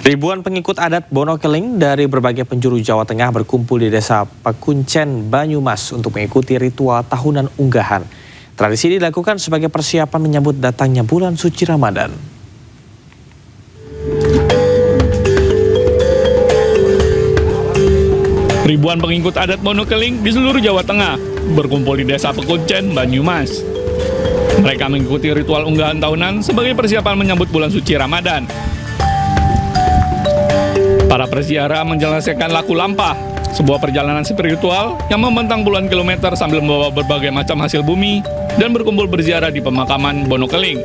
Ribuan pengikut adat Bonokeling dari berbagai penjuru Jawa Tengah berkumpul di Desa Pekuncen, Banyumas untuk mengikuti ritual tahunan unggahan. Tradisi ini dilakukan sebagai persiapan menyambut datangnya bulan suci Ramadan. Ribuan pengikut adat Bonokeling di seluruh Jawa Tengah berkumpul di Desa Pekuncen, Banyumas. Mereka mengikuti ritual unggahan tahunan sebagai persiapan menyambut bulan suci Ramadan. Para perziarah menjelaskan laku lampah, sebuah perjalanan spiritual yang membentang puluhan kilometer sambil membawa berbagai macam hasil bumi dan berkumpul berziarah di pemakaman Bonokeling.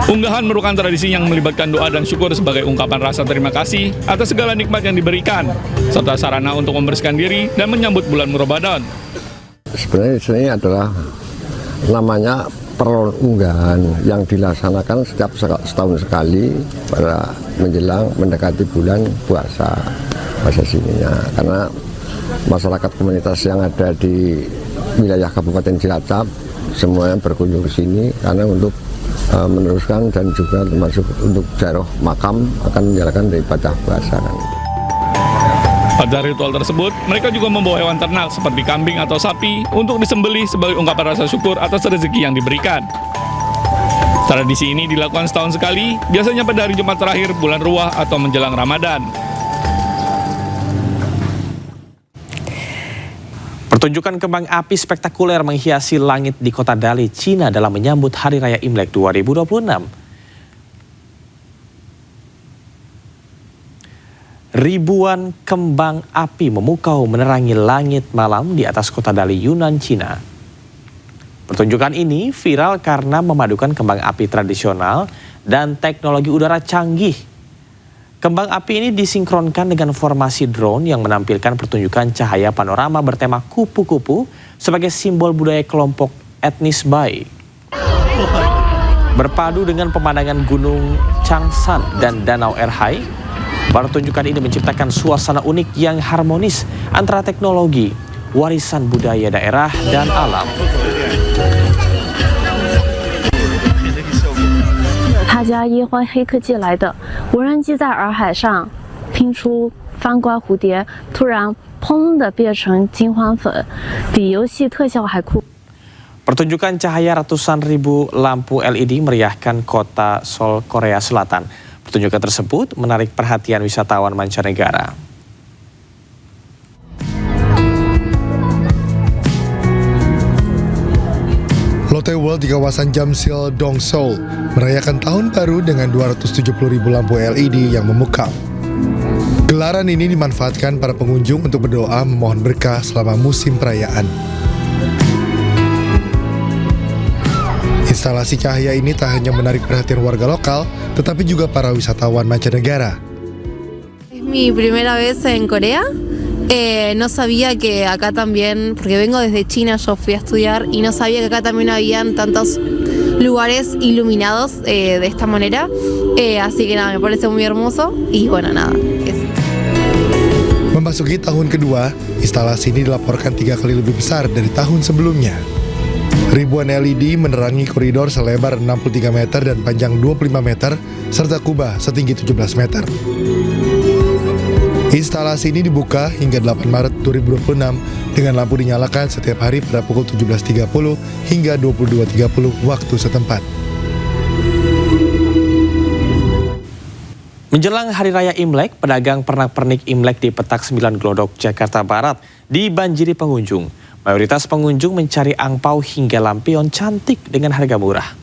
Unggahan merupakan tradisi yang melibatkan doa dan syukur sebagai ungkapan rasa terima kasih atas segala nikmat yang diberikan, serta sarana untuk membersihkan diri dan menyambut bulan Ramadan. Sebenarnya di sini adalah namanya perunggahan yang dilaksanakan setiap setahun sekali pada menjelang mendekati bulan puasa sininya, karena masyarakat komunitas yang ada di wilayah Kabupaten Cilacap semuanya berkunjung ke sini karena untuk meneruskan dan juga termasuk untuk ziarah makam akan menjalankan ibadah puasa. Pada ritual tersebut, mereka juga membawa hewan ternak seperti kambing atau sapi untuk disembelih sebagai ungkapan rasa syukur atas rezeki yang diberikan. Tradisi ini dilakukan setahun sekali, biasanya pada hari Jumat terakhir bulan Ruwah atau menjelang Ramadan. Pertunjukan kembang api spektakuler menghiasi langit di kota Dali, Cina dalam menyambut Hari Raya Imlek 2026. Ribuan kembang api memukau menerangi langit malam di atas kota Dali, Yunan, Cina. Pertunjukan ini viral karena memadukan kembang api tradisional dan teknologi udara canggih. Kembang api ini disinkronkan dengan formasi drone yang menampilkan pertunjukan cahaya panorama bertema kupu-kupu sebagai simbol budaya kelompok etnis Bai. Berpadu dengan pemandangan Gunung Changsan dan Danau Erhai, pertunjukan ini menciptakan suasana unik yang harmonis antara teknologi, warisan budaya daerah, dan alam. 他家耶欢黑科技来的无人机在洱海上拼出翻瓜蝴蝶，突然砰的变成金黄粉，比游戏特效还酷。 Pertunjukan cahaya ratusan ribu lampu LED meriahkan kota Seoul, Korea Selatan. Pertunjukan tersebut menarik perhatian wisatawan mancanegara. Lotte World di kawasan Jamsil, Dong, Seoul merayakan tahun baru dengan 270.000 lampu LED yang memukau. Gelaran ini dimanfaatkan para pengunjung untuk berdoa memohon berkah selama musim perayaan. Instalasi cahaya ini tak hanya menarik perhatian warga lokal, tetapi juga para wisatawan mancanegara. Es mi primera vez en Corea. No sabía que acá también, porque vengo desde China, yo fui a estudiar y no sabía que acá también habían tantos lugares iluminados de esta manera. Así que nada, me parece muy hermoso y bueno, nada. Memasuki tahun kedua, instalasi ini dilaporkan 3 kali lebih besar dari tahun sebelumnya. Ribuan LED menerangi koridor selebar 63 meter dan panjang 25 meter, serta kubah setinggi 17 meter. Instalasi ini dibuka hingga 8 Maret 2026 dengan lampu dinyalakan setiap hari pada pukul 17.30 hingga 22.30 waktu setempat. Menjelang Hari Raya Imlek, pedagang pernak-pernik Imlek di Petak 9 Glodok, Jakarta Barat dibanjiri pengunjung. Mayoritas pengunjung mencari angpau hingga lampion cantik dengan harga murah.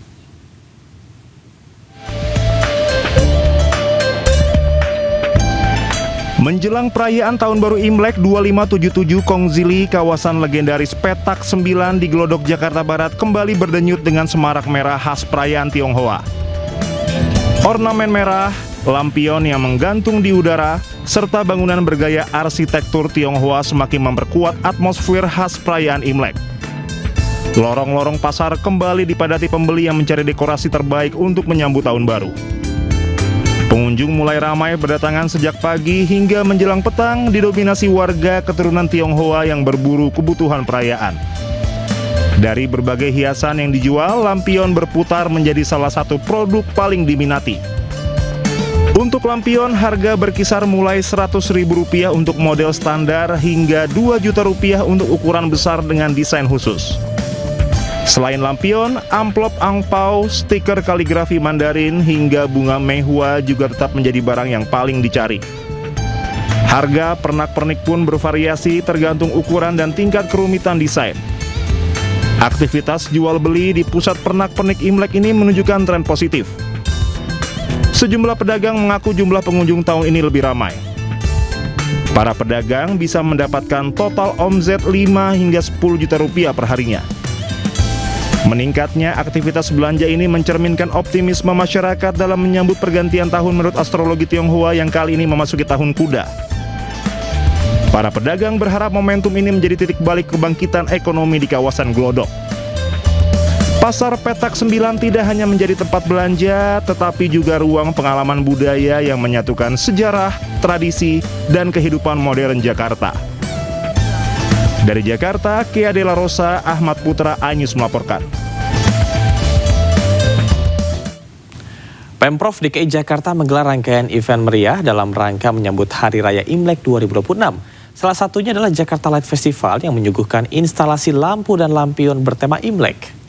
Menjelang perayaan Tahun Baru Imlek 2577, Kongzili, kawasan legendaris Petak 9 di Glodok, Jakarta Barat kembali berdenyut dengan semarak merah khas perayaan Tionghoa. Ornamen merah, lampion yang menggantung di udara, serta bangunan bergaya arsitektur Tionghoa semakin memperkuat atmosfer khas perayaan Imlek. Lorong-lorong pasar kembali dipadati pembeli yang mencari dekorasi terbaik untuk menyambut tahun baru. Pengunjung mulai ramai berdatangan sejak pagi hingga menjelang petang, didominasi warga keturunan Tionghoa yang berburu kebutuhan perayaan. Dari berbagai hiasan yang dijual, lampion berputar menjadi salah satu produk paling diminati. Untuk lampion, harga berkisar mulai Rp100.000 untuk model standar hingga Rp2 juta untuk ukuran besar dengan desain khusus. Selain lampion, amplop angpau, stiker kaligrafi Mandarin, hingga bunga mehua juga tetap menjadi barang yang paling dicari. Harga pernak-pernik pun bervariasi tergantung ukuran dan tingkat kerumitan desain. Aktivitas jual-beli di pusat pernak-pernik Imlek ini menunjukkan tren positif. Sejumlah pedagang mengaku jumlah pengunjung tahun ini lebih ramai. Para pedagang bisa mendapatkan total omzet 5 hingga 10 juta rupiah per harinya. Meningkatnya aktivitas belanja ini mencerminkan optimisme masyarakat dalam menyambut pergantian tahun menurut astrologi Tionghoa yang kali ini memasuki tahun kuda. Para pedagang berharap momentum ini menjadi titik balik kebangkitan ekonomi di kawasan Glodok. Pasar Petak 9 tidak hanya menjadi tempat belanja, tetapi juga ruang pengalaman budaya yang menyatukan sejarah, tradisi, dan kehidupan modern Jakarta. Dari Jakarta, Kia De La Rosa, Ahmad Putra, iNews melaporkan. Pemprov DKI Jakarta menggelar rangkaian event meriah dalam rangka menyambut Hari Raya Imlek 2026. Salah satunya adalah Jakarta Light Festival yang menyuguhkan instalasi lampu dan lampion bertema Imlek.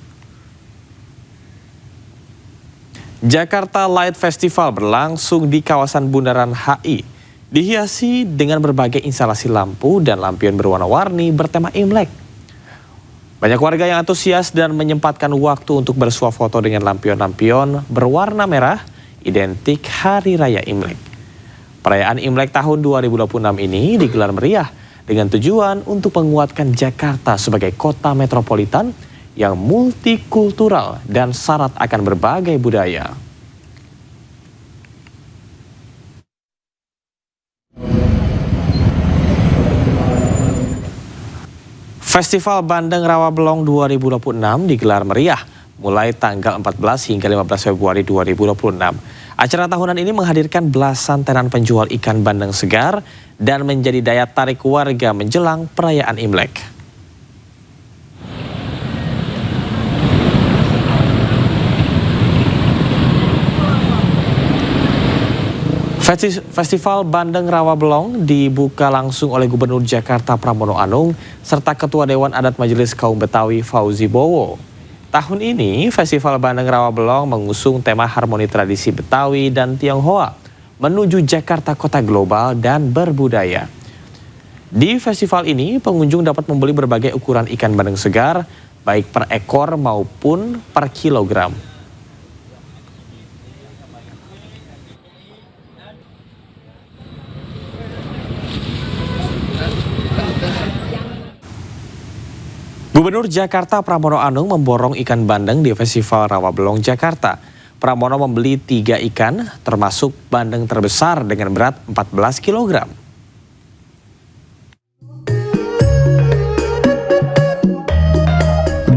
Jakarta Light Festival berlangsung di kawasan Bundaran HI, dihiasi dengan berbagai instalasi lampu dan lampion berwarna-warni bertema Imlek. Banyak warga yang antusias dan menyempatkan waktu untuk bersuah foto dengan lampion-lampion berwarna merah identik Hari Raya Imlek. Perayaan Imlek tahun 2026 ini digelar meriah dengan tujuan untuk menguatkan Jakarta sebagai kota metropolitan yang multikultural dan syarat akan berbagai budaya. Festival Bandeng Rawabelong 2026 digelar meriah mulai tanggal 14 hingga 15 Februari 2026. Acara tahunan ini menghadirkan belasan tenan penjual ikan bandeng segar dan menjadi daya tarik warga menjelang perayaan Imlek. Festival Bandeng Rawabelong dibuka langsung oleh Gubernur Jakarta Pramono Anung serta Ketua Dewan Adat Majelis Kaum Betawi Fauzi Bowo. Tahun ini, Festival Bandeng Rawabelong mengusung tema harmoni tradisi Betawi dan Tionghoa menuju Jakarta Kota Global dan Berbudaya. Di festival ini, pengunjung dapat membeli berbagai ukuran ikan bandeng segar, baik per ekor maupun per kilogram. Gubernur Jakarta Pramono Anung memborong ikan bandeng di Festival Rawabelong Jakarta. Pramono membeli 3 ikan, termasuk bandeng terbesar dengan berat 14 kg.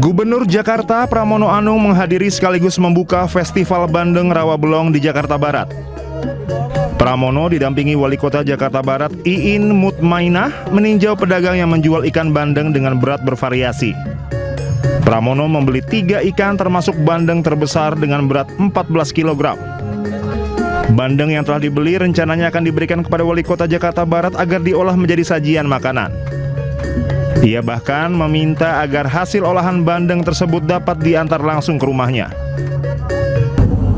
Gubernur Jakarta Pramono Anung menghadiri sekaligus membuka Festival Bandeng Rawabelong di Jakarta Barat. Pramono didampingi Wali Kota Jakarta Barat Iin Mutmainah meninjau pedagang yang menjual ikan bandeng dengan berat bervariasi. Pramono membeli 3 ikan termasuk bandeng terbesar dengan berat 14 kg. Bandeng yang telah dibeli rencananya akan diberikan kepada Wali Kota Jakarta Barat agar diolah menjadi sajian makanan. Ia bahkan meminta agar hasil olahan bandeng tersebut dapat diantar langsung ke rumahnya.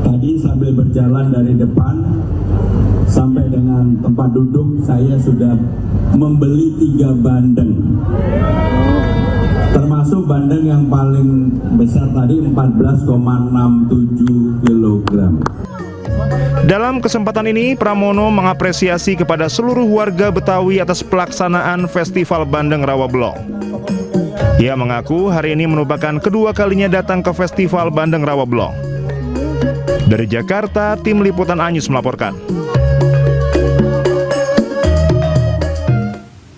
Tadi sambil berjalan dari depan sampai dengan tempat duduk, saya sudah membeli 3 bandeng. Termasuk bandeng yang paling besar tadi 14,67 kg. Dalam kesempatan ini, Pramono mengapresiasi kepada seluruh warga Betawi atas pelaksanaan Festival Bandeng Rawabelong. Ia mengaku hari ini merupakan kedua kalinya datang ke Festival Bandeng Rawabelong. Dari Jakarta, tim liputan iNews melaporkan.